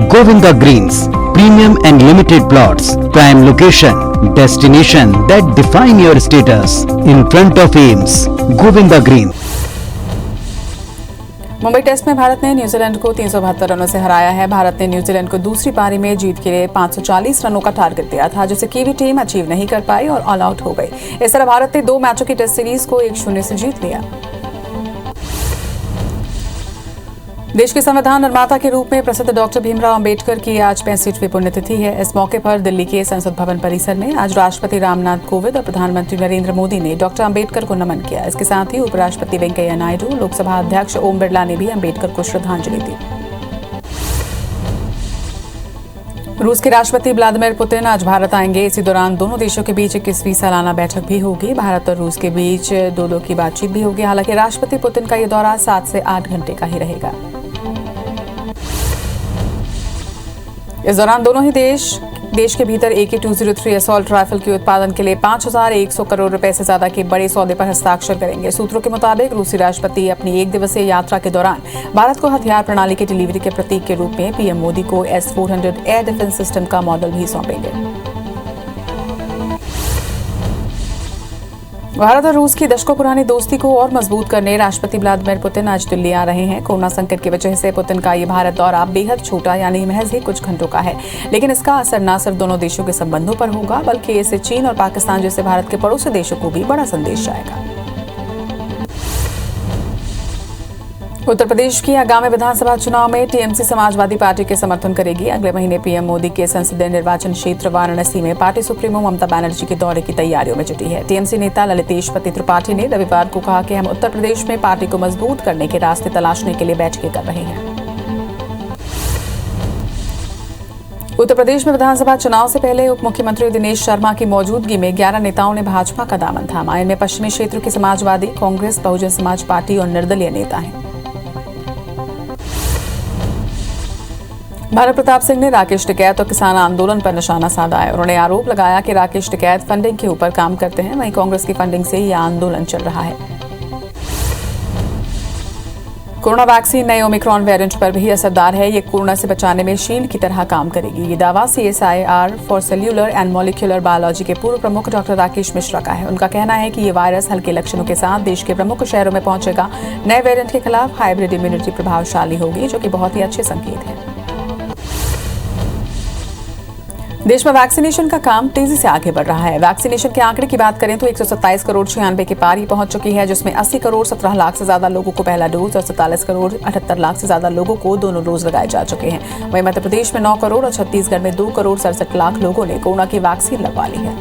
Govinda Greens, premium and limited plots, prime location, destination that define your status. In front of Ames, Govinda Greens. Mumbai test में भारत ने New Zealand को 372 रनों से हराया है। भारत ने न्यूजीलैंड को दूसरी पारी में जीत के लिए 540 रनों का टारगेट दिया था, जिसे कीवी टीम अचीव नहीं कर पाई और ऑल आउट हो गई। इस तरह भारत ने 2 मैचों की टेस्ट सीरीज को 1-0 से जीत लिया। देश के संविधान निर्माता के रूप में प्रसिद्ध डॉक्टर भीमराव अंबेडकर की आज 65वीं पुण्यतिथि है। इस मौके पर दिल्ली के संसद भवन परिसर में आज राष्ट्रपति रामनाथ कोविंद और प्रधानमंत्री नरेंद्र मोदी ने डॉक्टर अंबेडकर को नमन किया। इसके साथ ही उपराष्ट्रपति वेंकैया नायडू, लोकसभा अध्यक्ष ओम बिरला ने भी अंबेडकर को श्रद्धांजलि दी। रूस के राष्ट्रपति व्लादिमीर पुतिन आज भारत आएंगे। इसी दौरान दोनों देशों के बीच 21वीं सालाना बैठक भी होगी। भारत और रूस के बीच 2-2 की बातचीत भी होगी। हालांकि राष्ट्रपति पुतिन का ये दौरा 7 से 8 घंटे का ही रहेगा। इस दौरान दोनों ही देश के भीतर AK-203 असॉल्ट राइफल के उत्पादन के लिए 5,100 करोड़ रुपए से ज्यादा के बड़े सौदे पर हस्ताक्षर करेंगे। सूत्रों के मुताबिक रूसी राष्ट्रपति अपनी 1 दिवसीय यात्रा के दौरान भारत को हथियार प्रणाली की डिलीवरी के प्रतीक के रूप में PM मोदी को S-400 एयर डिफेंस सिस्टम का मॉडल भी सौंपेंगे। भारत और रूस की दशकों पुरानी दोस्ती को और मजबूत करने राष्ट्रपति व्लादिमीर पुतिन आज दिल्ली आ रहे हैं। कोरोना संकट की वजह से पुतिन का ये भारत दौरा बेहद छोटा यानी महज ही कुछ घंटों का है, लेकिन इसका असर न सिर्फ दोनों देशों के संबंधों पर होगा, बल्कि इससे चीन और पाकिस्तान जैसे भारत के पड़ोसी देशों को भी बड़ा संदेश जाएगा। उत्तर प्रदेश की आगामी विधानसभा चुनाव में टीएमसी समाजवादी पार्टी के समर्थन करेगी। अगले महीने PM मोदी के संसदीय निर्वाचन क्षेत्र वाराणसी में पार्टी सुप्रीमो ममता बनर्जी के दौरे की तैयारियों में जुटी है। टीएमसी नेता ललितेश पति त्रिपाठी ने रविवार को कहा कि हम उत्तर प्रदेश में पार्टी को मजबूत करने के रास्ते तलाशने के लिए बैठकें कर रहे हैं। उत्तर प्रदेश में विधानसभा चुनाव से पहले उप मुख्यमंत्री दिनेश शर्मा की मौजूदगी में 11 नेताओं ने भाजपा का दामन थामा। इनमें पश्चिमी क्षेत्र के समाजवादी, कांग्रेस, बहुजन समाज पार्टी और निर्दलीय नेता हैं। भारत प्रताप सिंह ने राकेश टिकैत और किसान आंदोलन पर निशाना साधा है। उन्होंने आरोप लगाया कि राकेश टिकैत फंडिंग के ऊपर काम करते हैं, वहीं कांग्रेस की फंडिंग से यह आंदोलन चल रहा है। कोरोना वैक्सीन नए ओमिक्रॉन वेरिएंट पर भी असरदार है। ये कोरोना से बचाने में शील्ड की तरह काम करेगी। ये दावा CSIR for cellular and molecular biology के पूर्व प्रमुख डॉक्टर राकेश मिश्रा का है। उनका कहना है कि ये वायरस हल्के लक्षणों के साथ देश के प्रमुख शहरों में पहुंचेगा। नए वेरिएंट के खिलाफ हाइब्रिड इम्यूनिटी प्रभावशाली होगी, जो कि बहुत ही अच्छे संकेत है। देश में वैक्सीनेशन का काम तेजी से आगे बढ़ रहा है। वैक्सीनेशन के आंकड़े की बात करें तो 127 करोड़ 96 के पार ही पहुंच चुकी है, जिसमें 80 करोड़ 17 लाख से ज्यादा लोगों को पहला डोज और 47 करोड़ 78 लाख से ज्यादा लोगों को दोनों डोज लगाए जा चुके हैं। वहीं मध्य प्रदेश में 9 करोड़ और छत्तीसगढ़ में 2 करोड़ 67 लाख लोगों ने कोरोना की वैक्सीन लगवा ली है।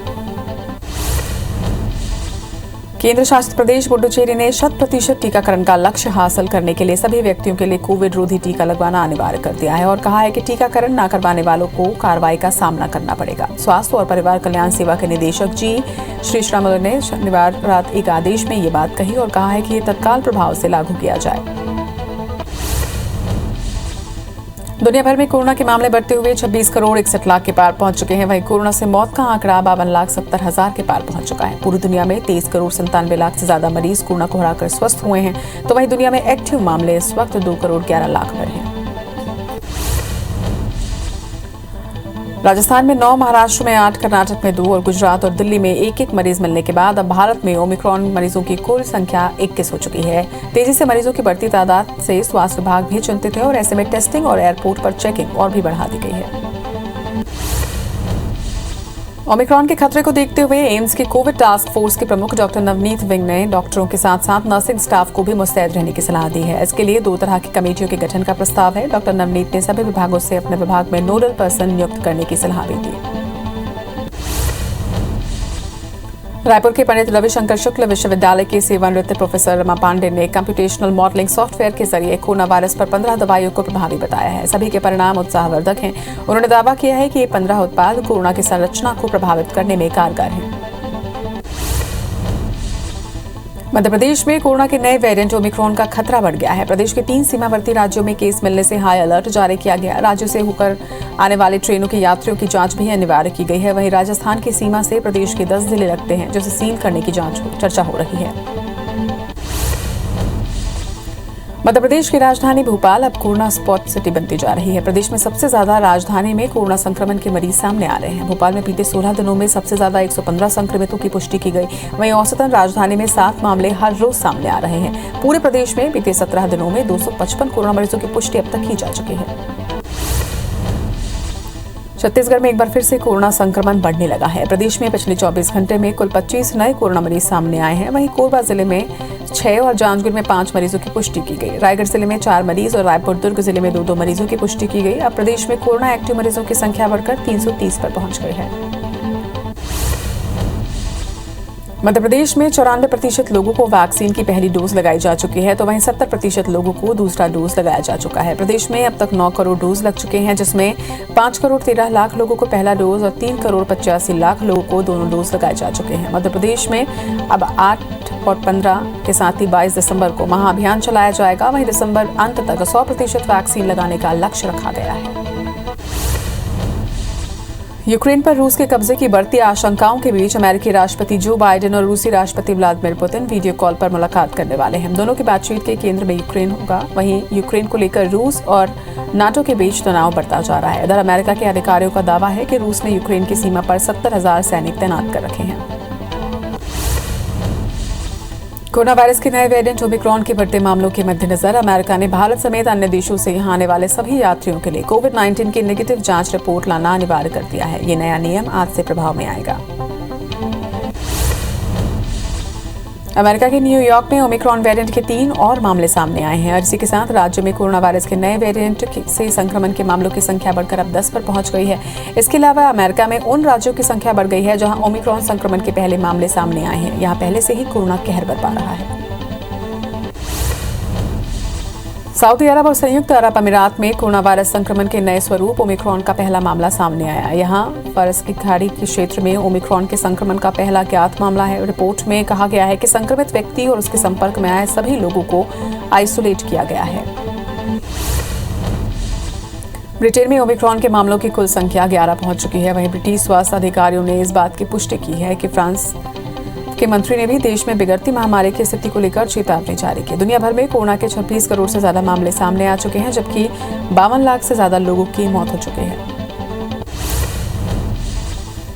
केंद्र शासित प्रदेश पुडुचेरी ने 100% टीकाकरण का लक्ष्य हासिल करने के लिए सभी व्यक्तियों के लिए कोविड रोधी टीका लगवाना अनिवार्य कर दिया है और कहा है कि टीकाकरण न करवाने वालों को कार्रवाई का सामना करना पड़ेगा। स्वास्थ्य और परिवार कल्याण सेवा के निदेशक जी श्रीश्रामल ने शनिवार रात एक आदेश में ये बात कही और कहा है कि ये तत्काल प्रभाव से लागू किया जाए। दुनिया भर में कोरोना के मामले बढ़ते हुए 26 करोड़ 61 लाख के पार पहुंच चुके हैं। वहीं कोरोना से मौत का आंकड़ा 52,70,000 के पार पहुंच चुका है। पूरी दुनिया में 23 करोड़ 97 लाख से ज्यादा मरीज कोरोना को हराकर स्वस्थ हुए हैं, तो वहीं दुनिया में एक्टिव मामले इस वक्त 2 करोड़ 11 लाख पर हैं। राजस्थान में 9, महाराष्ट्र में 8, कर्नाटक में 2 और गुजरात और दिल्ली में 1-1 मरीज मिलने के बाद अब भारत में ओमिक्रॉन मरीजों की कुल संख्या 21 हो चुकी है। तेजी से मरीजों की बढ़ती तादाद से स्वास्थ्य विभाग भी चिंतित है और ऐसे में टेस्टिंग और एयरपोर्ट पर चेकिंग और भी बढ़ा दी गई है। ओमिक्रॉन के खतरे को देखते हुए एम्स के कोविड टास्क फोर्स के प्रमुख डॉक्टर नवनीत विंग ने डॉक्टरों के साथ साथ नर्सिंग स्टाफ को भी मुस्तैद रहने की सलाह दी है। इसके लिए 2 तरह की कमेटियों के गठन का प्रस्ताव है। डॉक्टर नवनीत ने सभी विभागों से अपने विभाग में नोडल पर्सन नियुक्त करने की सलाह भी दी। रायपुर के पंडित रविशंकर शुक्ल विश्वविद्यालय के सेवानिवृत्त प्रोफेसर रमा पांडे ने कंप्यूटेशनल मॉडलिंग सॉफ्टवेयर के जरिए कोरोना वायरस पर 15 दवाइयों को प्रभावी बताया है। सभी के परिणाम उत्साहवर्धक हैं। उन्होंने दावा किया है कि ये 15 उत्पाद कोरोना की संरचना को प्रभावित करने में कारगर हैं। मध्य प्रदेश में कोरोना के नए वेरिएंट ओमिक्रॉन का खतरा बढ़ गया है। प्रदेश के 3 सीमावर्ती राज्यों में केस मिलने से हाई अलर्ट जारी किया गया। राज्यों से होकर आने वाली ट्रेनों के यात्रियों की जांच भी अनिवार्य की गई है। वहीं राजस्थान की सीमा से प्रदेश के 10 जिले लगते हैं, जिसे सील करने की चर्चा हो रही है। मध्य प्रदेश की राजधानी भोपाल अब कोरोना स्पॉट सिटी बनती जा रही है। प्रदेश में सबसे ज्यादा राजधानी में कोरोना संक्रमण के मरीज सामने आ रहे हैं। भोपाल में बीते 16 दिनों में सबसे ज्यादा 115 संक्रमितों की पुष्टि की गई। वहीं औसतन राजधानी में 7 मामले हर रोज सामने आ रहे हैं। पूरे प्रदेश में बीते 17 दिनों में 255 कोरोना मरीजों की पुष्टि अब तक की जा चुकी है। छत्तीसगढ़ में एक बार फिर से कोरोना संक्रमण बढ़ने लगा है। प्रदेश में पिछले 24 घंटे में कुल 25 नए कोरोना मरीज सामने आए हैं। वहीं कोरबा जिले में 6 और जांजगीर में 5 मरीजों की पुष्टि की गई। रायगढ़ जिले में 4 मरीज और रायपुर दुर्ग जिले में 2 मरीजों की पुष्टि की गई। अब प्रदेश में कोरोना एक्टिव मरीजों की संख्या बढ़कर 330 पर पहुंच गई है। मध्य प्रदेश में 94% लोगों को वैक्सीन की पहली डोज लगाई जा चुकी है, तो वहीं 70% लोगों को दूसरा डोज लगाया जा चुका है। प्रदेश में अब तक 9 करोड़ डोज लग चुके हैं, जिसमें 5 करोड़ 13 लाख लोगों को पहला डोज और 3 करोड़ 85 लाख लोगों को दोनों डोज लगाए जा चुके हैं। मध्य प्रदेश में अब 8 और 15 के साथ ही 22 दिसंबर को महाअभियान चलाया जाएगा। वहीं दिसंबर अंत तक 100% वैक्सीन लगाने का लक्ष्य रखा गया है। यूक्रेन पर रूस के कब्जे की बढ़ती आशंकाओं के बीच अमेरिकी राष्ट्रपति जो बाइडेन और रूसी राष्ट्रपति व्लादिमीर पुतिन वीडियो कॉल पर मुलाकात करने वाले हैं। दोनों की बातचीत के केंद्र में यूक्रेन होगा। वहीं यूक्रेन को लेकर रूस और नाटो के बीच तनाव बढ़ता जा रहा है। इधर अमेरिका के अधिकारियों का दावा है कि रूस ने यूक्रेन की सीमा पर 70,000 सैनिक तैनात कर रखे हैं। कोरोना वायरस के नए वेरिएंट ओमिक्रॉन के बढ़ते मामलों के मद्देनजर अमेरिका ने भारत समेत अन्य देशों से यहां आने वाले सभी यात्रियों के लिए कोविड-19 की नेगेटिव जांच रिपोर्ट लाना अनिवार्य कर दिया है। ये नया नियम आज से प्रभाव में आएगा। अमेरिका के न्यूयॉर्क में ओमिक्रॉन वेरिएंट के 3 और मामले सामने आए हैं और इसी के साथ राज्य में कोरोना वायरस के नए वेरिएंट से संक्रमण के मामलों की संख्या बढ़कर अब 10 पर पहुंच गई है। इसके अलावा अमेरिका में उन राज्यों की संख्या बढ़ गई है जहां ओमिक्रॉन संक्रमण के पहले मामले सामने आए हैं। यहां पहले से ही कोरोना कहर बरपा रहा है। सऊदी अरब और संयुक्त अरब अमीरात में कोरोना वायरस संक्रमण के नए स्वरूप ओमिक्रॉन का पहला मामला सामने आया। यहां फरस की खाड़ी के क्षेत्र में ओमिक्रॉन के संक्रमण का पहला ज्ञात मामला है। रिपोर्ट में कहा गया है कि संक्रमित व्यक्ति और उसके संपर्क में आए सभी लोगों को आइसोलेट किया गया है। ब्रिटेन में ओमिक्रॉन के मामलों की कुल संख्या 11 पहुंच चुकी है। वहीं ब्रिटिश स्वास्थ्य अधिकारियों ने इस बात की पुष्टि की है कि फ्रांस के मंत्री ने भी देश में बिगड़ती महामारी की स्थिति को लेकर चेतावनी जारी की। दुनिया भर में कोरोना के 26 करोड़ से ज्यादा मामले सामने आ चुके हैं, जबकि 52 लाख से ज्यादा लोगों की मौत हो चुकी है।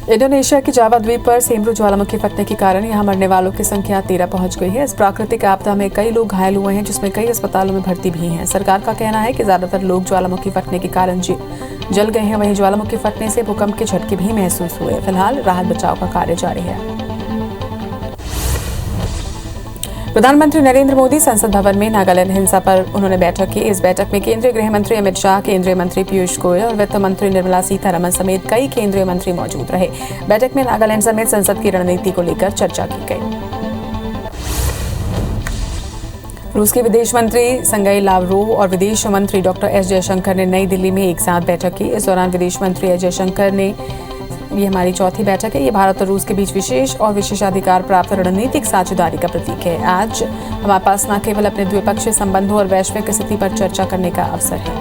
इंडोनेशिया के जावा द्वीप पर सेमरू ज्वालामुखी फटने के कारण यहां मरने वालों की संख्या 13 पहुंच गई है। इस प्राकृतिक आपदा में कई लोग घायल हुए हैं, जिसमें कई अस्पतालों में भर्ती भी हैं। सरकार का कहना है कि ज्यादातर लोग ज्वालामुखी फटने के कारण जल गए हैं। वहीं ज्वालामुखी फटने से भूकंप के झटके भी महसूस हुए। फिलहाल राहत बचाव का कार्य जारी है। प्रधानमंत्री नरेंद्र मोदी संसद भवन में नागालैंड हिंसा पर उन्होंने बैठक की। इस बैठक में केंद्रीय गृह मंत्री अमित शाह, केंद्रीय मंत्री पीयूष गोयल और वित्त मंत्री निर्मला सीतारमण समेत कई केंद्रीय मंत्री मौजूद रहे। बैठक में नागालैंड समेत संसद की रणनीति को लेकर चर्चा की गई। रूस के विदेश मंत्री संगई लावरोव और विदेश मंत्री डॉक्टर एस जयशंकर ने नई दिल्ली में एक साथ बैठक की। इस दौरान विदेश मंत्री एस जयशंकर ने ये हमारी चौथी बैठक है। ये भारत और रूस के बीच विशेष और विशेषाधिकार प्राप्त रणनीतिक साझेदारी का प्रतीक है। आज हमारे पास न केवल अपने द्विपक्षीय संबंधों और वैश्विक स्थिति पर चर्चा करने का अवसर है।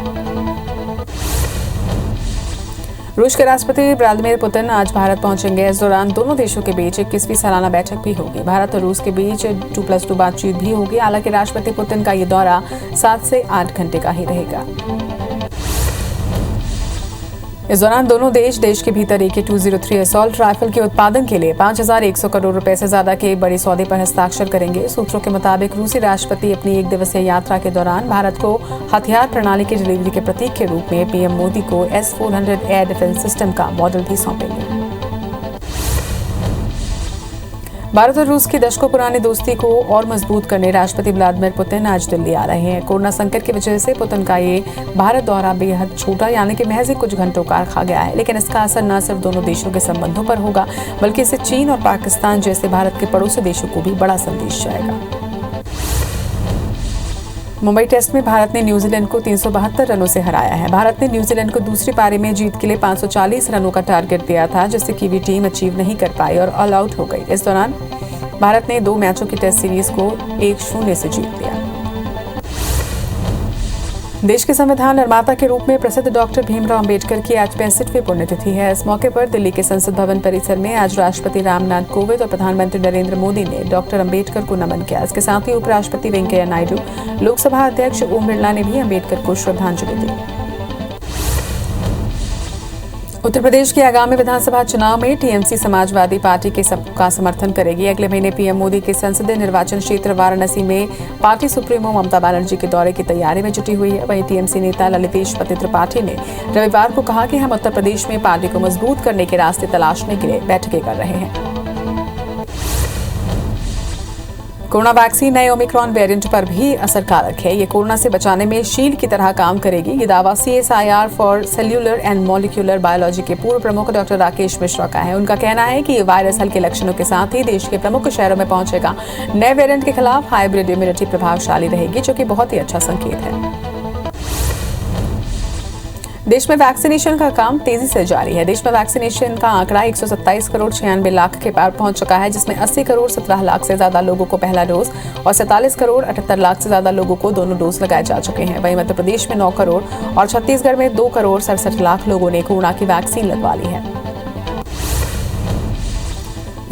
रूस के राष्ट्रपति व्लादिमीर पुतिन आज भारत पहुंचेंगे। इस दौरान दोनों देशों के बीच 21वीं सालाना बैठक भी होगी। भारत और रूस के बीच 2+2 बातचीत भी होगी। हालांकि राष्ट्रपति पुतिन का ये दौरा 7 से 8 घंटे का ही रहेगा। इस दौरान दोनों देश के भीतर AK-203 असॉल्ट राइफल के उत्पादन के लिए 5,100 करोड़ रुपए से ज्यादा के बड़े सौदे पर हस्ताक्षर करेंगे। सूत्रों के मुताबिक रूसी राष्ट्रपति अपनी 1 दिवसीय यात्रा के दौरान भारत को हथियार प्रणाली की डिलीवरी के प्रतीक के रूप में PM मोदी को S-400 एयर डिफेंस सिस्टम का मॉडल भी सौंपेंगे। भारत और रूस की दशकों पुरानी दोस्ती को और मजबूत करने राष्ट्रपति व्लादिमीर पुतिन आज दिल्ली आ रहे हैं। कोरोना संकट की वजह से पुतिन का ये भारत दौरा बेहद छोटा यानी कि महज कुछ घंटों का रखा गया है, लेकिन इसका असर न सिर्फ दोनों देशों के संबंधों पर होगा, बल्कि इससे चीन और पाकिस्तान जैसे भारत के पड़ोसी देशों को भी बड़ा संदेश जाएगा। मुंबई टेस्ट में भारत ने न्यूजीलैंड को 372 रनों से हराया है। भारत ने न्यूजीलैंड को दूसरी पारी में जीत के लिए 540 रनों का टारगेट दिया था, जिससे कीवी टीम अचीव नहीं कर पाई और ऑल आउट हो गई। इस दौरान भारत ने 2 मैचों की टेस्ट सीरीज को 1-0 से जीत लिया। देश के संविधान निर्माता के रूप में प्रसिद्ध डॉक्टर भीमराव अंबेडकर की आज 65वीं पुण्यतिथि है। इस मौके पर दिल्ली के संसद भवन परिसर में आज राष्ट्रपति रामनाथ कोविंद और प्रधानमंत्री नरेंद्र मोदी ने डॉक्टर अंबेडकर को नमन किया। इसके साथ ही उपराष्ट्रपति वेंकैया नायडू, लोकसभा अध्यक्ष ओम बिरला ने भी अंबेडकर को श्रद्धांजलि दी। उत्तर प्रदेश के आगामी विधानसभा चुनाव में टीएमसी समाजवादी पार्टी के सबका समर्थन करेगी। अगले महीने पीएम मोदी के संसदीय निर्वाचन क्षेत्र वाराणसी में पार्टी सुप्रीमो ममता बनर्जी के दौरे की तैयारी में जुटी हुई है। वहीं टीएमसी नेता ललितेश त्रिपाठी ने रविवार को कहा कि हम उत्तर प्रदेश में पार्टी को मजबूत करने के रास्ते तलाशने के लिए बैठकें कर रहे हैं। कोरोना वैक्सीन नए ओमिक्रॉन वेरिएंट पर भी असरकारक है। ये कोरोना से बचाने में शील्ड की तरह काम करेगी। ये दावा CSIR for cellular and molecular biology के पूर्व प्रमुख डॉक्टर राकेश मिश्रा का है। उनका कहना है कि ये वायरस हल्के लक्षणों के साथ ही देश के प्रमुख शहरों में पहुंचेगा। नए वेरिएंट के खिलाफ हाइब्रिड इम्यूनिटी प्रभावशाली रहेगी, जो कि बहुत ही अच्छा संकेत है। देश में वैक्सीनेशन का काम तेजी से जारी है। देश में वैक्सीनेशन का आंकड़ा 127 करोड़ 96 लाख के पार पहुंच चुका है, जिसमें 80 करोड़ 17 लाख से ज्यादा लोगों को पहला डोज और 47 करोड़ 78 लाख से ज्यादा लोगों को दोनों डोज लगाए जा चुके हैं। वहीं मध्य प्रदेश में 9 करोड़ और छत्तीसगढ़ में 2 करोड़ 67 लाख लोगों ने कोरोना की वैक्सीन लगवा ली है।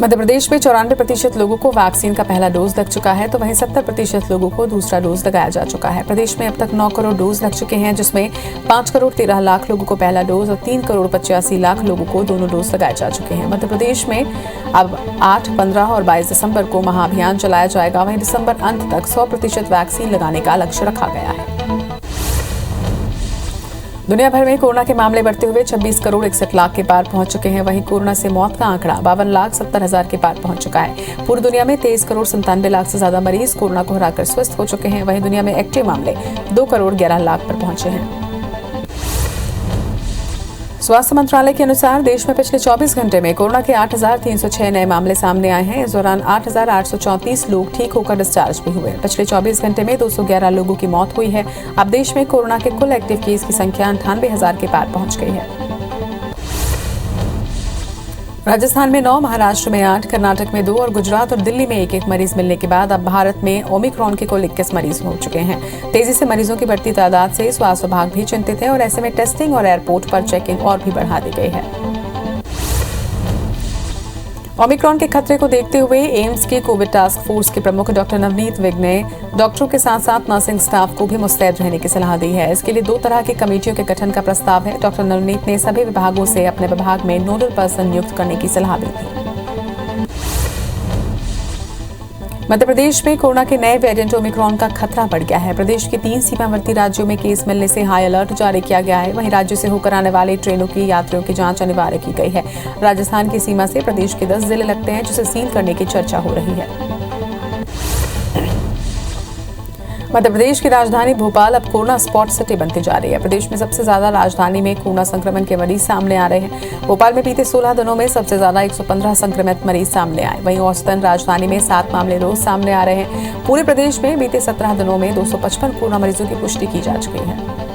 मध्य प्रदेश में 94% लोगों को वैक्सीन का पहला डोज लग चुका है, तो वहीं 70% लोगों को दूसरा डोज लगाया जा चुका है। प्रदेश में अब तक 9 करोड़ डोज लग चुके हैं, जिसमें 5 करोड़ 13 लाख लोगों को पहला डोज और 3 करोड़ 85 लाख लोगों को दोनों डोज लगाए जा चुके हैं। मध्य प्रदेश में अब 8, 15 और 22 दिसंबर को महाअभियान चलाया जाएगा। वहीं दिसंबर अंत तक 100% वैक्सीन लगाने का लक्ष्य रखा गया है। दुनिया भर में कोरोना के मामले बढ़ते हुए 26 करोड़ 61 लाख के पार पहुंच चुके हैं। वहीं कोरोना से मौत का आंकड़ा 52 लाख 70 हजार के पार पहुंच चुका है। पूरी दुनिया में 23 करोड़ 97 लाख से ज्यादा मरीज कोरोना को हराकर स्वस्थ हो चुके हैं। वहीं दुनिया में एक्टिव मामले 2 करोड़ 11 लाख पर पहुंचे हैं। स्वास्थ्य मंत्रालय के अनुसार देश में पिछले 24 घंटे में कोरोना के 8,306 नए मामले सामने आए हैं। इस दौरान 8,834 लोग ठीक होकर डिस्चार्ज भी हुए। पिछले 24 घंटे में 211 लोगों की मौत हुई है। अब देश में कोरोना के कुल एक्टिव केस की संख्या 98,000 के पार पहुंच गई है। राजस्थान में 9, महाराष्ट्र में 8, कर्नाटक में 2 और गुजरात और दिल्ली में 1-1 मरीज मिलने के बाद अब भारत में ओमिक्रॉन के कुल 21 मरीज हो चुके हैं। तेजी से मरीजों की बढ़ती तादाद से स्वास्थ्य विभाग भी चिंतित है और ऐसे में टेस्टिंग और एयरपोर्ट पर चेकिंग और भी बढ़ा दी गई है। ओमिक्रॉन के खतरे को देखते हुए एम्स के कोविड टास्क फोर्स के प्रमुख डॉक्टर नवनीत विग ने डॉक्टरों के साथ साथ नर्सिंग स्टाफ को भी मुस्तैद रहने की सलाह दी है। इसके लिए 2 तरह की कमेटियों के गठन का प्रस्ताव है। डॉक्टर नवनीत ने सभी विभागों से अपने विभाग में नोडल पर्सन नियुक्त करने की सलाह दी थी। मध्य प्रदेश में कोरोना के नए वेरिएंट ओमिक्रॉन का खतरा बढ़ गया है। प्रदेश के 3 सीमावर्ती राज्यों में केस मिलने से हाई अलर्ट जारी किया गया है। वहीं राज्य से होकर आने वाले ट्रेनों की यात्रियों की जांच अनिवार्य की गई है। राजस्थान की सीमा से प्रदेश के 10 जिले लगते हैं, जिसे सील करने की चर्चा हो रही है। मध्य प्रदेश की राजधानी भोपाल अब कोरोना स्पॉट सिटी बनती जा रही है। प्रदेश में सबसे ज्यादा राजधानी में कोरोना संक्रमण के मरीज सामने आ रहे हैं। भोपाल में बीते 16 दिनों में सबसे ज्यादा 115 संक्रमित मरीज सामने आए। वहीं औसतन राजधानी में 7 मामले रोज सामने आ रहे हैं। पूरे प्रदेश में बीते 17 दिनों में 255 कोरोना मरीजों की पुष्टि की जा चुकी है।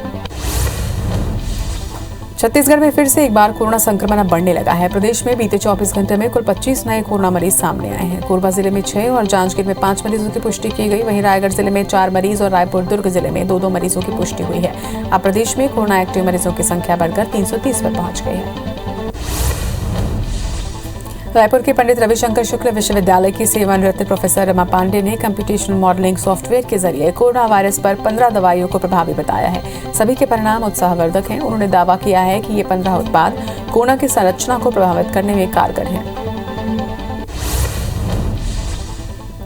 छत्तीसगढ़ में फिर से एक बार कोरोना संक्रमण अब बढ़ने लगा है। प्रदेश में बीते 24 घंटे में कुल 25 नए कोरोना मरीज सामने आए हैं। कोरबा जिले में 6 और जांजगीर में 5 मरीजों की पुष्टि की गई। वहीं रायगढ़ जिले में 4 मरीज और रायपुर दुर्ग जिले में 2-2 मरीजों की पुष्टि हुई है। अब प्रदेश में कोरोना एक्टिव मरीजों की संख्या बढ़कर 330 पर पहुंच गई है। रायपुर के पंडित रविशंकर शुक्ल विश्वविद्यालय की सेवानिवृत्त प्रोफेसर रमा पांडे ने कंप्यूटेशनल मॉडलिंग सॉफ्टवेयर के जरिए कोरोना वायरस पर 15 दवाइयों को प्रभावी बताया है। सभी के परिणाम उत्साहवर्धक हैं। उन्होंने दावा किया है कि ये 15 उत्पाद कोरोना की संरचना को प्रभावित करने में कारगर हैं।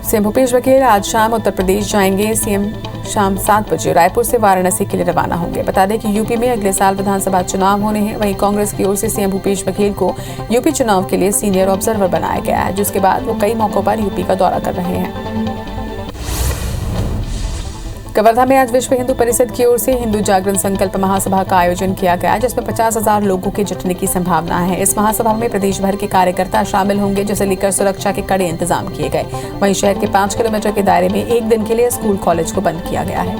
सीएम भूपेश बघेल आज शाम उत्तर प्रदेश जाएंगे। सीएम शाम 7 बजे रायपुर से वाराणसी के लिए रवाना होंगे। बता दें कि यूपी में अगले साल विधानसभा चुनाव होने हैं। वहीं कांग्रेस की ओर से सीएम भूपेश बघेल को यूपी चुनाव के लिए सीनियर ऑब्जर्वर बनाया गया है, जिसके बाद वो कई मौकों पर यूपी का दौरा कर रहे हैं। कवर्धा में आज विश्व हिंदू परिषद की ओर से हिंदू जागरण संकल्प महासभा का आयोजन किया गया, जिसमें 50,000 लोगों के जुटने की संभावना है। इस महासभा में प्रदेश भर के कार्यकर्ता शामिल होंगे, जिसे लेकर सुरक्षा के कड़े इंतजाम किए गए। वहीं शहर के 5 किलोमीटर के दायरे में 1 दिन के लिए स्कूल कॉलेज को बंद किया गया है।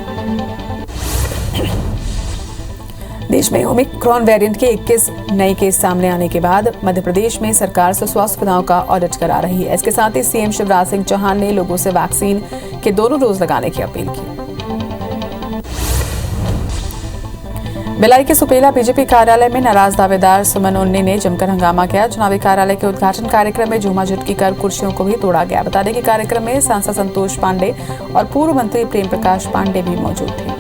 देश में ओमिक्रॉन वेरिएंट के 21 नए केस सामने आने के बाद मध्य प्रदेश में सरकार से स्वास्थ्य सुविधाओं का ऑडिट करा रही है। इसके साथ ही सीएम शिवराज सिंह चौहान ने लोगों से वैक्सीन के दोनों डोज लगाने की अपील की। भिलाई के सुपेला बीजेपी कार्यालय में नाराज दावेदार सुमन उन्नी ने जमकर हंगामा किया। चुनावी कार्यालय के उद्घाटन कार्यक्रम में झूमा झटकी कर कुर्सियों को भी तोड़ा गया। बता दें कि कार्यक्रम में सांसद संतोष पांडे और पूर्व मंत्री प्रेम प्रकाश पांडे भी मौजूद थे।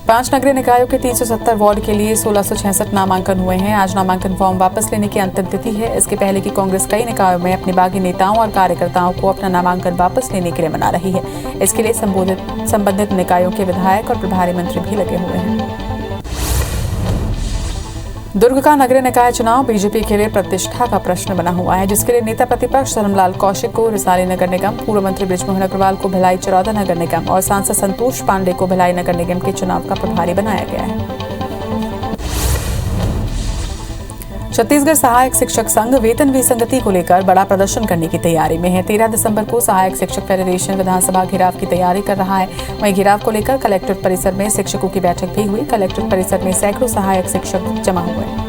5 नगरीय निकायों के 370 वार्ड के लिए 1666 नामांकन हुए हैं। आज नामांकन फॉर्म वापस लेने की अंतिम तिथि है। इसके पहले की कांग्रेस कई निकायों में अपने बागी नेताओं और कार्यकर्ताओं को अपना नामांकन वापस लेने के लिए मना रही है। इसके लिए संबंधित निकायों के विधायक और प्रभारी मंत्री भी लगे हुए हैं। दुर्ग का नगरीय निकाय चुनाव बीजेपी के लिए प्रतिष्ठा का प्रश्न बना हुआ है, जिसके लिए नेता प्रतिपक्ष धर्मलाल कौशिक को रिसाली नगर निगम, पूर्व मंत्री बृजमोहन अग्रवाल को भिलाई चरौदा नगर निगम और सांसद संतोष पांडे को भिलाई नगर निगम के चुनाव का प्रभारी बनाया गया है। छत्तीसगढ़ सहायक शिक्षक संघ वेतन विसंगति को लेकर बड़ा प्रदर्शन करने की तैयारी में है। 13 दिसंबर को सहायक शिक्षक फेडरेशन विधानसभा घेराव की तैयारी कर रहा है। वहीं घेराव को लेकर कलेक्ट्रेट परिसर में शिक्षकों की बैठक भी हुई। कलेक्ट्रेट परिसर में सैकड़ों सहायक शिक्षक जमा हुए।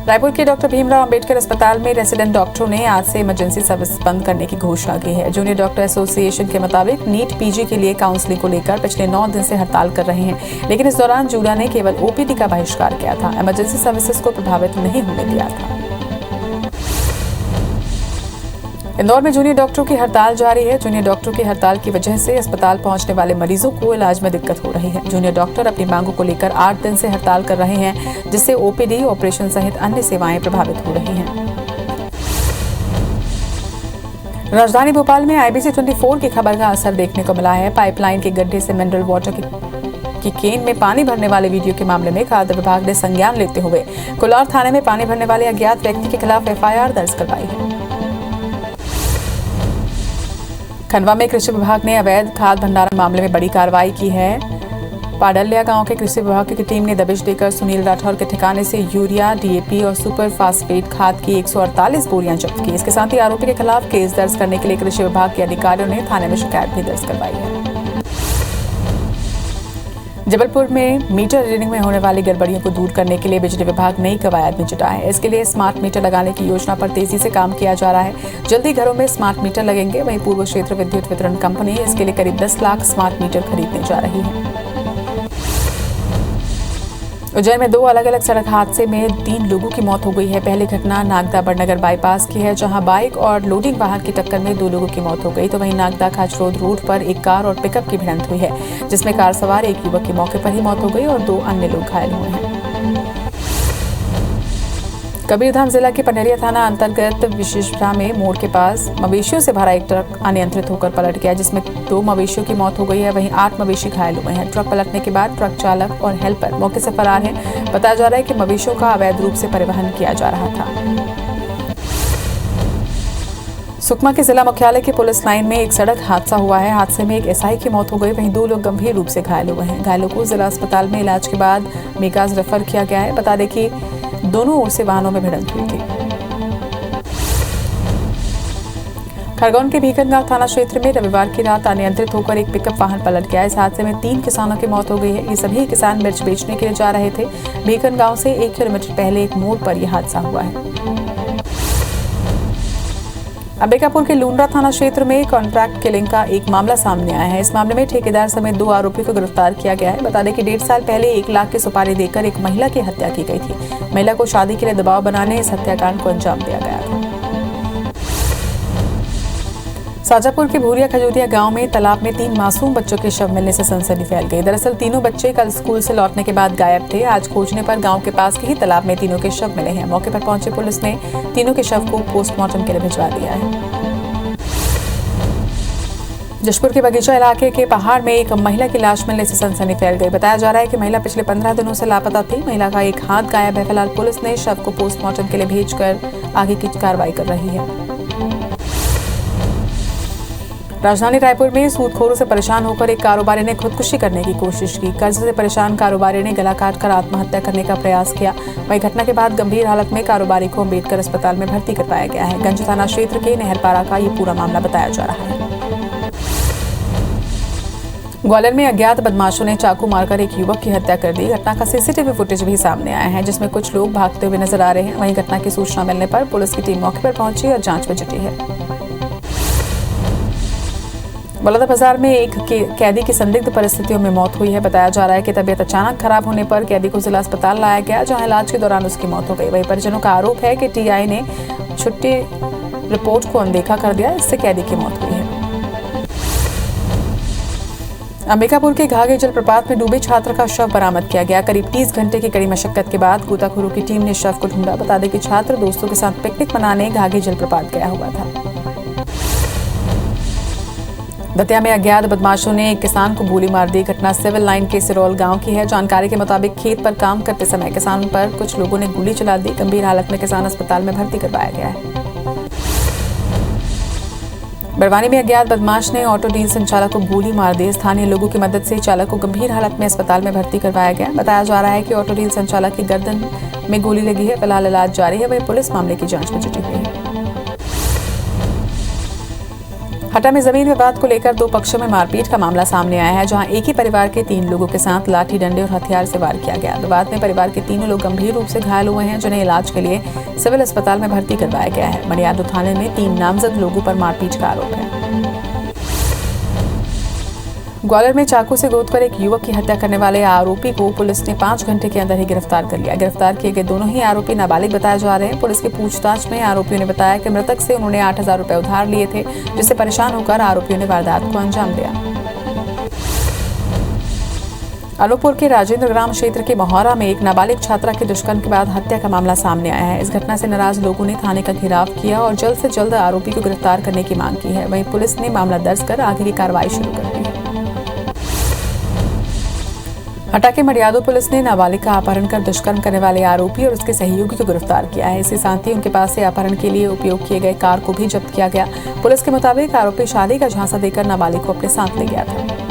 रायपुर के डॉक्टर भीमराव अंबेडकर अस्पताल में रेसिडेंट डॉक्टरों ने आज से इमरजेंसी सर्विस बंद करने की घोषणा की है। जूनियर डॉक्टर एसोसिएशन के मुताबिक नीट पीजी के लिए काउंसलिंग को लेकर पिछले 9 दिन से हड़ताल कर रहे हैं, लेकिन इस दौरान जूडा ने केवल ओपीडी का बहिष्कार किया था। इमरजेंसी सर्विसेज को प्रभावित नहीं होने दिया था। इंदौर में जूनियर डॉक्टरों की हड़ताल जारी है। जूनियर डॉक्टरों की हड़ताल की वजह से अस्पताल पहुंचने वाले मरीजों को इलाज में दिक्कत हो रही है। जूनियर डॉक्टर अपनी मांगों को लेकर 8 दिन से हड़ताल कर रहे हैं, जिससे ओपीडी, ऑपरेशन सहित अन्य सेवाएं प्रभावित हो रही हैं। राजधानी भोपाल में IBC 24 की खबर का असर देखने को मिला है। पाइपलाइन के गड्ढे से मिनरल वाटर की केन में पानी भरने वाले वीडियो के मामले में खाद्य विभाग ने संज्ञान लेते हुए कुल्लौर थाने में पानी भरने वाले अज्ञात व्यक्ति के खिलाफ FIR दर्ज करवाई है। खंडवा में कृषि विभाग ने अवैध खाद भंडारण मामले में बड़ी कार्रवाई की है। पाडलिया गांव के कृषि विभाग की टीम ने दबिश देकर सुनील राठौर के ठिकाने से यूरिया, DAP और सुपर फास्फेट खाद की 148 बोरियां जब्त की। इसके साथ ही आरोपी के खिलाफ केस दर्ज करने के लिए कृषि विभाग के अधिकारियों ने थाने में शिकायत भी दर्ज करवाई है। जबलपुर में मीटर रीडिंग में होने वाली गड़बड़ियों को दूर करने के लिए बिजली विभाग नई कवायद में जुटा है। इसके लिए स्मार्ट मीटर लगाने की योजना पर तेजी से काम किया जा रहा है। जल्दी घरों में स्मार्ट मीटर लगेंगे। वहीं पूर्व क्षेत्र विद्युत वितरण कंपनी इसके लिए करीब 10 लाख स्मार्ट मीटर खरीदने जा रही है। उज्जैन में 2 अलग अलग सड़क हादसे में 3 लोगों की मौत हो गई है। पहली घटना नागदा बड़नगर बाईपास की है, जहां बाइक और लोडिंग वाहन की टक्कर में 2 लोगों की मौत हो गई। तो वहीं नागदा खाचरोद रोड पर एक कार और पिकअप की भिड़ंत हुई है, जिसमें कार सवार एक युवक की मौके पर ही मौत हो गई और 2 अन्य लोग घायल हुए हैं। कबीरधाम जिला के पनेरिया थाना अंतर्गत विशेषपुरा में मोड़ के पास मवेशियों से भरा एक ट्रक अनियंत्रित होकर पलट गया, जिसमें 2 मवेशियों की मौत हो गई है। वहीं 8 मवेशी घायल हुए हैं। ट्रक पलटने के बाद ट्रक चालक और हेल्पर मौके से फरार हैं। बताया जा रहा है कि मवेशियों का अवैध रूप से परिवहन किया जा रहा था। सुकमा के जिला मुख्यालय के पुलिस लाइन में एक सड़क हादसा हुआ है। हादसे में एक SI की मौत हो गई। वहीं 2 लोग गंभीर रूप से घायल हुए हैं। घायलों को जिला अस्पताल में इलाज के बाद मेगाज रेफर किया गया है। बता दें कि दोनों ओर से वाहनों में भिड़ंत हुई थी। खरगोन के भीखनगांव थाना क्षेत्र में रविवार की रात अनियंत्रित होकर एक पिकअप वाहन पलट गया। इस हादसे में 3 किसानों की मौत हो गई है। ये सभी किसान मिर्च बेचने के लिए जा रहे थे। भीखनगांव से 1 किलोमीटर पहले एक मोड़ पर यह हादसा हुआ है। अंबिकापुर के लूंड्रा थाना क्षेत्र में कॉन्ट्रैक्ट किलिंग का एक मामला सामने आया है। इस मामले में ठेकेदार समेत 2 आरोपियों को गिरफ्तार किया गया है। बता दें कि 1.5 साल पहले 1 लाख की सुपारी देकर एक महिला की हत्या की गई थी। महिला को शादी के लिए दबाव बनाने इस हत्याकांड को अंजाम दिया गया था। शाजापुर के भूरिया खजूरिया गांव में तालाब में 3 मासूम बच्चों के शव मिलने से सनसनी फैल गई। दरअसल तीनों बच्चे कल स्कूल से लौटने के बाद गायब थे। आज खोजने पर गांव के पास के ही तालाब में तीनों के शव मिले हैं। मौके पर पहुंची पुलिस ने तीनों के शव को पोस्टमार्टम के लिए भिजवा दिया है। जशपुर के बगीचा इलाके के पहाड़ में एक महिला की लाश मिलने से सनसनी फैल गई। बताया जा रहा है कि महिला पिछले 15 दिनों से लापता थी। महिला का एक हाथ गायब है। फिलहाल पुलिस ने शव को पोस्टमार्टम के लिए भेजकर आगे की कार्रवाई कर रही है। राजधानी रायपुर में सूदखोरों से परेशान होकर एक कारोबारी ने खुदकुशी करने की कोशिश की। कर्ज से परेशान कारोबारी ने गला काटकर आत्महत्या करने का प्रयास किया। वहीं घटना के बाद गंभीर हालत में कारोबारी को अंबेडकर अस्पताल में भर्ती करवाया गया है। गंज थाना क्षेत्र के नहरपारा का ये पूरा मामला बताया जा रहा है। ग्वालियर में अज्ञात बदमाशों ने चाकू मारकर एक युवक की हत्या कर दी। घटना का CCTV फुटेज भी सामने आया है, जिसमें कुछ लोग भागते हुए नजर आ रहे हैं। वहीं घटना की सूचना मिलने पर पुलिस की टीम मौके पर पहुंची और जांच में जुटी है। बलौदाबाजार में एक कैदी की संदिग्ध परिस्थितियों में मौत हुई है। बताया जा रहा है कि तबीयत अचानक खराब होने पर कैदी को जिला अस्पताल लाया गया, जहां इलाज के दौरान उसकी मौत हो गई। वहीं परिजनों का आरोप है कि टीआई ने छुट्टी रिपोर्ट को अनदेखा कर दिया, इससे कैदी की मौत हुई है। अंबिकापुर के घाघे जलप्रपात में डूबे छात्र का शव बरामद किया गया। करीब 30 घंटे की कड़ी मशक्कत के बाद गोताखोरों की टीम ने शव को ढूंढा। बता दें कि छात्र दोस्तों के साथ पिकनिक मनाने घाघे जलप्रपात गया हुआ था। दतिया में अज्ञात बदमाशों ने एक किसान को गोली मार दी। घटना सिविल लाइन के सिरौल गांव की है। जानकारी के मुताबिक खेत पर काम करते समय किसान पर कुछ लोगों ने गोली चला दी। गंभीर हालत में किसान अस्पताल में भर्ती करवाया गया है। बड़वानी में अज्ञात बदमाश ने ऑटो डील संचालक को गोली मार दी। स्थानीय लोगों की मदद से चालक को गंभीर हालत में अस्पताल में भर्ती करवाया गया। बताया जा रहा है कि ऑटो डील संचालक की गर्दन में गोली लगी है। फिलहाल इलाज जारी है। वहीं पुलिस मामले की जांच में जुटी हुई है। हटा में जमीन विवाद को लेकर दो पक्षों में मारपीट का मामला सामने आया है, जहां एक ही परिवार के 3 लोगों के साथ लाठी डंडे और हथियार से वार किया गया। विवाद में परिवार के 3 लोग गंभीर रूप से घायल हुए हैं, जिन्हें इलाज के लिए सिविल अस्पताल में भर्ती करवाया गया है। मनियादो थाने में 3 नामजद लोगों पर मारपीट का आरोप है। ग्वालियर में चाकू से गोदकर एक युवक की हत्या करने वाले आरोपी को पुलिस ने 5 घंटे के अंदर ही गिरफ्तार कर लिया। गिरफ्तार किए गए दोनों ही आरोपी नाबालिग बताए जा रहे हैं। पुलिस की पूछताछ में आरोपियों ने बताया कि मृतक से उन्होंने 8,000 रुपए उधार लिए थे, जिससे परेशान होकर आरोपियों ने वारदात को अंजाम दिया। अनूपपुर के राजेंद्र ग्राम क्षेत्र के मोहरा में एक नाबालिग छात्रा के दुष्कर्म के बाद हत्या का मामला सामने आया है। इस घटना से नाराज लोगों ने थाने का घेराव किया और जल्द से जल्द आरोपी को गिरफ्तार करने की मांग की है। वहीं पुलिस ने मामला दर्ज कर आगे की कार्रवाई शुरू कर दी है। हटा के मडियादो पुलिस ने नाबालिग का अपहरण कर दुष्कर्म करने वाले आरोपी और उसके सहयोगी को गिरफ्तार किया है। इसके साथ ही उनके पास से अपहरण के लिए उपयोग किए गए कार को भी जब्त किया गया। पुलिस के मुताबिक आरोपी शादी का झांसा देकर नाबालिग को अपने साथ ले गया था।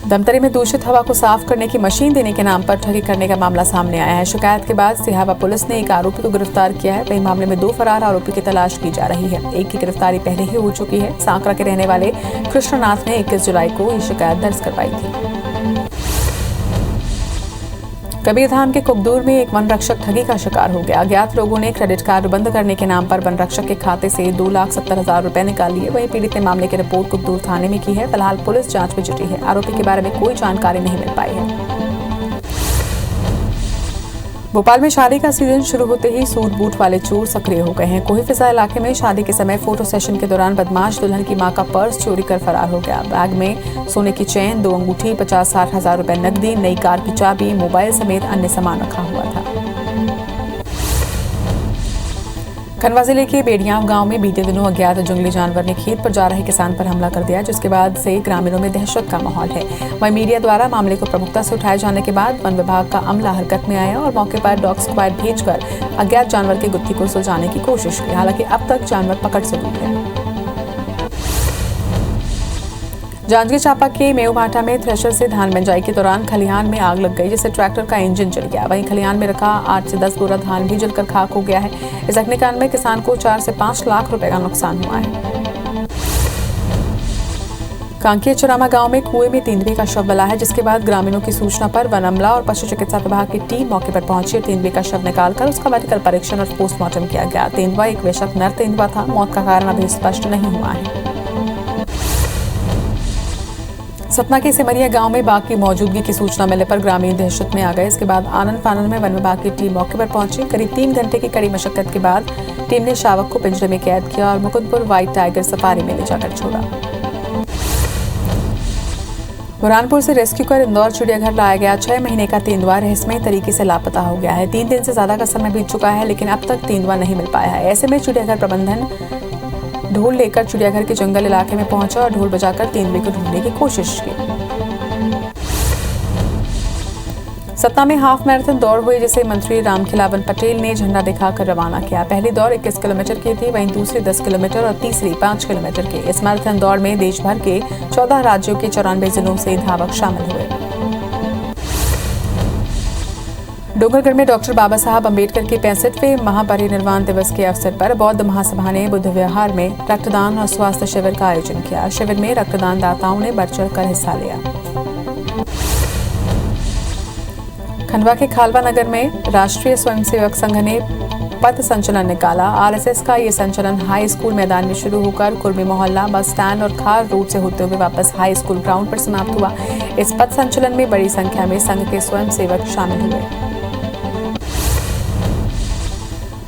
धमतरी में दूषित हवा को साफ करने की मशीन देने के नाम पर ठगी करने का मामला सामने आया है। शिकायत के बाद सिहावा पुलिस ने एक आरोपी को गिरफ्तार किया है। वहीं मामले में 2 फरार आरोपी की तलाश की जा रही है। एक की गिरफ्तारी पहले ही हो चुकी है। सांकरा के रहने वाले कृष्णनाथ ने 21 जुलाई को ये शिकायत दर्ज करवाई थी। कबीरधाम के कुकदूर में एक वन रक्षक ठगी का शिकार हो गया। अज्ञात लोगों ने क्रेडिट कार्ड बंद करने के नाम पर वन रक्षक के खाते से 2,70,000 रुपए निकाल लिए। वहीं पीड़ित ने मामले की रिपोर्ट कुकदूर थाने में की है। फिलहाल पुलिस जांच में जुटी है। आरोपी के बारे में कोई जानकारी नहीं मिल पाई है। भोपाल में शादी का सीजन शुरू होते ही सूट बूट वाले चोर सक्रिय हो गए हैं। कोहीफिजा इलाके में शादी के समय फोटो सेशन के दौरान बदमाश दुल्हन की मां का पर्स चोरी कर फरार हो गया। बैग में सोने की चेन, 2 अंगूठी, 50-60 हजार रुपए नकदी, नई कार की चाबी, मोबाइल समेत अन्य सामान रखा हुआ था। खंडवा जिले के बेड़ियाव गांव में बीते दिनों अज्ञात जंगली जानवर ने खेत पर जा रहे किसान पर हमला कर दिया, जिसके बाद से ग्रामीणों में दहशत का माहौल है। वहीं मीडिया द्वारा मामले को प्रमुखता से उठाए जाने के बाद वन विभाग का अमला हरकत में आया और मौके पर डॉग स्क्वाड भेजकर अज्ञात जानवर की गुत्थी को सुलझाने की कोशिश की। हालांकि अब तक जानवर पकड़ से दूर है। जांजगीर चांपा के मेऊभाटा में थ्रेशर से धान बिजाई के दौरान खलिहान में आग लग गई, जिससे ट्रैक्टर का इंजन जल गया। वहीं खलिहान में रखा 8 से 10 बोरा धान भी जलकर खाक हो गया है। इस अग्निकांड में किसान को 4 से 5 लाख रुपए का नुकसान हुआ है। कांकेर चुरामा गांव में कुएं में तेंदुए का शव मिला है, जिसके बाद ग्रामीणों की सूचना पर वन अमला और पशु चिकित्सा विभाग की टीम मौके पर पहुंची और तेंदुए का शव निकालकर उसका मेडिकल परीक्षण और पोस्टमार्टम किया गया। तेंदुआ एक वयस्क नर तेंदुआ था। मौत का कारण अभी स्पष्ट नहीं हुआ है। सतना के सिमरिया गांव में बाघ की मौजूदगी की सूचना मिलने पर ग्रामीण दहशत में आ गए। इसके बाद आनंद फानंद में वन विभाग की टीम मौके पर पहुंची। करीब 3 घंटे की कड़ी मशक्कत के बाद टीम ने शावक को पिंजरे में कैद किया और मुकुंदपुर व्हाइट टाइगर सफारी में ले जाकर छोड़ा। बुरहानपुर से रेस्क्यू कर इंदौर चिड़ियाघर लाया गया 6 महीने का तेंदुआ रहस्यमयी तरीके से लापता हो गया है। 3 दिन से ज्यादा का समय बीत चुका है, लेकिन अब तक तेंदुआ नहीं मिल पाया है। ऐसे में चिड़ियाघर प्रबंधन ढोल लेकर चिड़ियाघर के जंगल इलाके में पहुंचा और ढोल बजाकर तेंदुए को ढूंढने की कोशिश की। सतना में हाफ मैराथन दौड़ हुई, जिसे मंत्री रामखिलावन पटेल ने झंडा दिखाकर रवाना किया। पहली दौड़ 21 किलोमीटर की थी, वहीं दूसरी 10 किलोमीटर और तीसरी 5 किलोमीटर की। इस मैराथन दौड़ में देश भर के 14 राज्यों के 94 जिलों से धावक शामिल हुए। डोंगरगढ़ में डॉक्टर बाबा साहब अम्बेडकर के 65वें महापरिनिर्वाण दिवस के अवसर पर बौद्ध महासभा ने बुद्ध विहार में रक्तदान और स्वास्थ्य शिविर का आयोजन किया। शिविर में रक्तदान दाताओं ने बढ़ चढ़कर हिस्सा लिया। खंडवा के खालवा नगर में राष्ट्रीय स्वयंसेवक संघ ने पथ संचलन निकाला। आरएसएस का ये संचलन हाई स्कूल मैदान में शुरू होकर कुर्मी मोहल्ला, बस स्टैंड और खार रोड से होते हुए वापस हाई स्कूल ग्राउंड पर समाप्त हुआ। इस पथ संचलन में बड़ी संख्या में संघ के स्वयंसेवक शामिल हुए।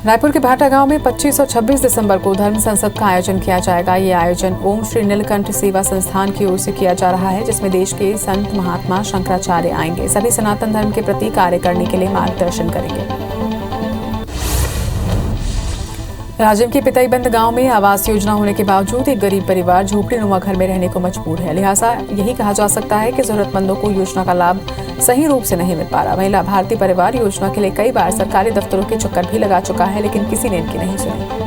रायपुर के भाटा गांव में 25 और 26 दिसंबर को धर्म संसद का आयोजन किया जाएगा। ये आयोजन ओम श्री नीलकंठ सेवा संस्थान की ओर से किया जा रहा है, जिसमें देश के संत महात्मा शंकराचार्य आएंगे। सभी सनातन धर्म के प्रति कार्य करने के लिए मार्गदर्शन करेंगे। राजिम के पिताईबंद गांव में आवास योजना होने के बावजूद एक गरीब परिवार झोपड़ीनुमा घर में रहने को मजबूर है। लिहाजा यही कहा जा सकता है कि जरूरतमंदों को योजना का लाभ सही रूप से नहीं मिल पा रहा। वहीं लाभार्थी परिवार योजना के लिए कई बार सरकारी दफ्तरों के चक्कर भी लगा चुका है, लेकिन किसी ने इनकी नहीं सुनी।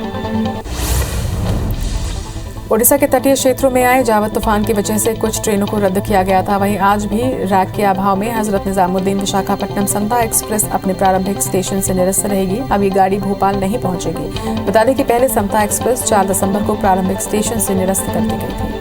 ओडिशा के तटीय क्षेत्रों में आए जावद तूफान की वजह से कुछ ट्रेनों को रद्द किया गया था। वहीं आज भी रैक के अभाव में हजरत निजामुद्दीन विशाखापट्टनम समता एक्सप्रेस अपने प्रारंभिक स्टेशन से निरस्त रहेगी। अब ये गाड़ी भोपाल नहीं पहुंचेगी। बता दें कि पहले समता एक्सप्रेस 4 दिसंबर को प्रारंभिक स्टेशन से निरस्त कर दी गई थी।